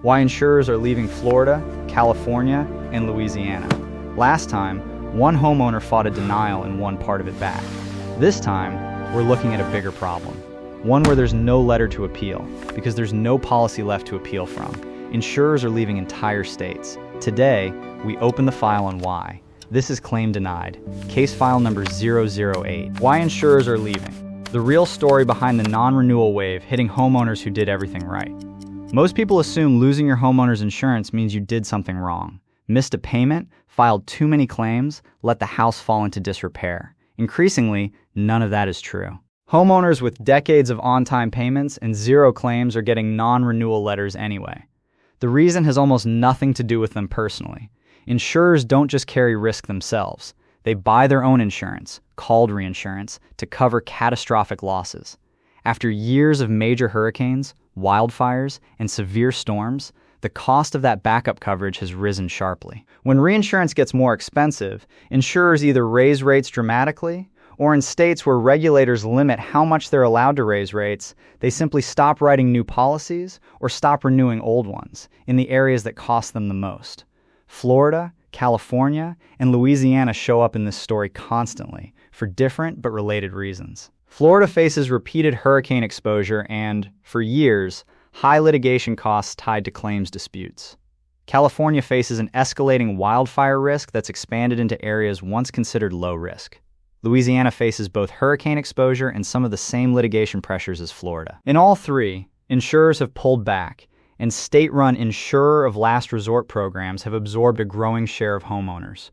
Why insurers are leaving Florida, California, and Louisiana. Last time, one homeowner fought a denial and won part of it back. This time, we're looking at a bigger problem. One where there's no letter to appeal, because there's no policy left to appeal from. Insurers are leaving entire states. Today, we open the file on why. This is claim denied. Case file number 008. Why insurers are leaving. The real story behind the non-renewal wave hitting homeowners who did everything right. Most people assume losing your homeowner's insurance means you did something wrong. Missed a payment, filed too many claims, let the house fall into disrepair. Increasingly, none of that is true. Homeowners with decades of on-time payments and zero claims are getting non-renewal letters anyway. The reason has almost nothing to do with them personally. Insurers don't just carry risk themselves. They buy their own insurance, called reinsurance, to cover catastrophic losses. After years of major hurricanes, wildfires, and severe storms, the cost of that backup coverage has risen sharply. When reinsurance gets more expensive, insurers either raise rates dramatically, or in states where regulators limit how much they're allowed to raise rates, they simply stop writing new policies or stop renewing old ones in the areas that cost them the most. Florida, California, and Louisiana show up in this story constantly for different but related reasons. Florida faces repeated hurricane exposure and, for years, high litigation costs tied to claims disputes. California faces an escalating wildfire risk that's expanded into areas once considered low risk. Louisiana faces both hurricane exposure and some of the same litigation pressures as Florida. In all three, insurers have pulled back, and state-run insurer of last resort programs have absorbed a growing share of homeowners.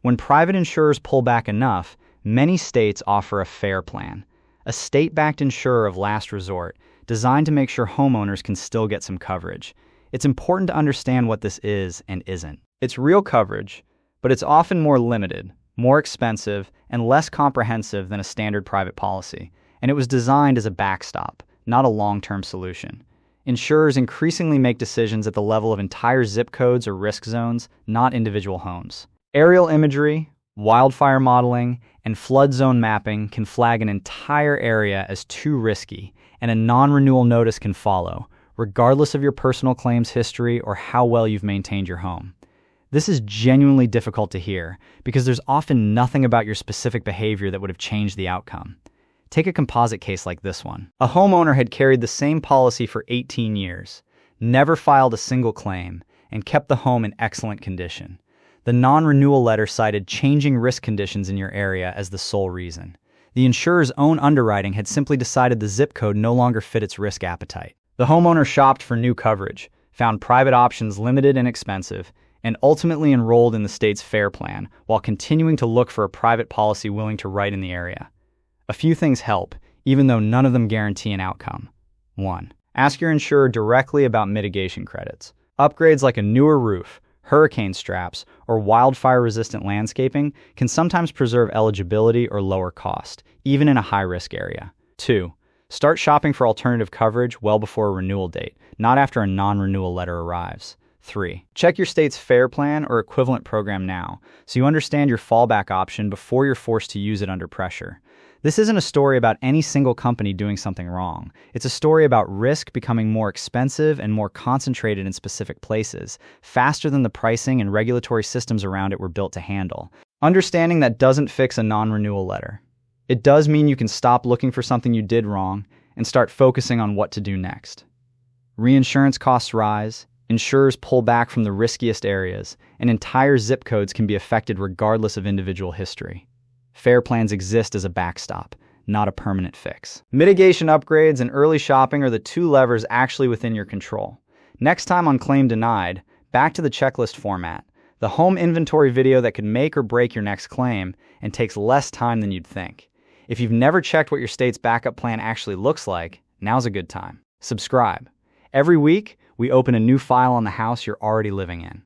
When private insurers pull back enough, many states offer a FAIR plan, a state-backed insurer of last resort designed to make sure homeowners can still get some coverage. It's important to understand what this is and isn't. It's real coverage, but it's often more limited, more expensive, and less comprehensive than a standard private policy, and it was designed as a backstop, not a long-term solution. Insurers increasingly make decisions at the level of entire zip codes or risk zones, not individual homes. Aerial imagery, wildfire modeling, and flood zone mapping can flag an entire area as too risky, and a non-renewal notice can follow, regardless of your personal claims history or how well you've maintained your home. This is genuinely difficult to hear because there's often nothing about your specific behavior that would have changed the outcome. Take a composite case like this one. A homeowner had carried the same policy for 18 years, never filed a single claim, and kept the home in excellent condition. The non-renewal letter cited changing risk conditions in your area as the sole reason. The insurer's own underwriting had simply decided the zip code no longer fit its risk appetite. The homeowner shopped for new coverage, found private options limited and expensive, and ultimately enrolled in the state's FAIR plan while continuing to look for a private policy willing to write in the area. A few things help, even though none of them guarantee an outcome. 1. Ask your insurer directly about mitigation credits. Upgrades like a newer roof, hurricane straps, or wildfire-resistant landscaping can sometimes preserve eligibility or lower cost, even in a high-risk area. 2. Start shopping for alternative coverage well before a renewal date, not after a non-renewal letter arrives. 3. Check your state's FAIR plan or equivalent program now, so you understand your fallback option before you're forced to use it under pressure. This isn't a story about any single company doing something wrong. It's a story about risk becoming more expensive and more concentrated in specific places, faster than the pricing and regulatory systems around it were built to handle. Understanding that doesn't fix a non-renewal letter. It does mean you can stop looking for something you did wrong and start focusing on what to do next. Reinsurance costs rise, insurers pull back from the riskiest areas, and entire zip codes can be affected regardless of individual history. FAIR plans exist as a backstop, not a permanent fix. Mitigation upgrades and early shopping are the two levers actually within your control. Next time on Claim Denied, back to the checklist format, the home inventory video that could make or break your next claim and takes less time than you'd think. If you've never checked what your state's backup plan actually looks like, now's a good time. Subscribe. Every week, we open a new file on the house you're already living in.